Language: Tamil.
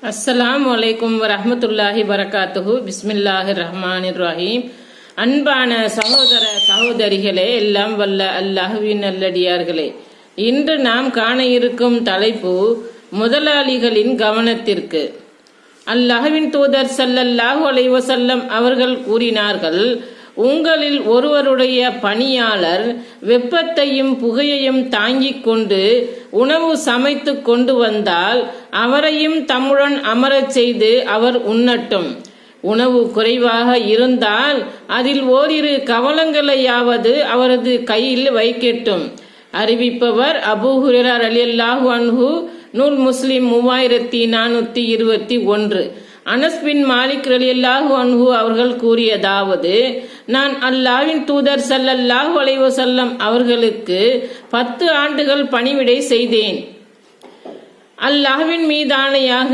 அஸ்ஸலாமு அலைக்கும் வரஹ்மத்துல்லாஹி வரகாத்துஹு. பிஸ்மில்லாஹிர் ரஹ்மானிர் ரஹீம். அன்பான சகோதர சகோதரிகளே, எல்லாம் வல்ல அல்லாஹ்வின் நல்லடியார்களே, இன்று நாம் காண இருக்கும் தலைப்பு முதலாளிகளின் கவனத்திற்கு. அல்லாஹ்வின் தூதர் ஸல்லல்லாஹு அலைஹி வஸல்லம் அவர்கள் கூறினார்கள், உங்களில் ஒருவருடைய பணியாளர் வெப்பத்தையும் புகையையும் தாங்கிக் கொண்டு உணவு சமைத்து கொண்டு வந்தால் அவரையும் தம்முடன் அமரச் செய்து அவர் உண்ணட்டும். உணவு குறைவாக இருந்தால் அதில் ஓரிரு கவளங்களையாவது அவரது கையில் வைக்கட்டும். அறிவிப்பவர் அபூ ஹுரைரா ரலியல்லாஹு அன்ஹு, நூல் முஸ்லிம் 3421. அனஸ் பின் மாலிக் ரலியல்லாஹு அன்ஹு அவர்கள் கூறியதாவது, நான் அல்லாஹ்வின் தூதர் ஸல்லல்லாஹு அலைஹி வஸல்லம் அவர்களுக்கு 10 ஆண்டுகள் பணிவிடை செய்தேன். அல்லாஹ்வின் மீதானையாக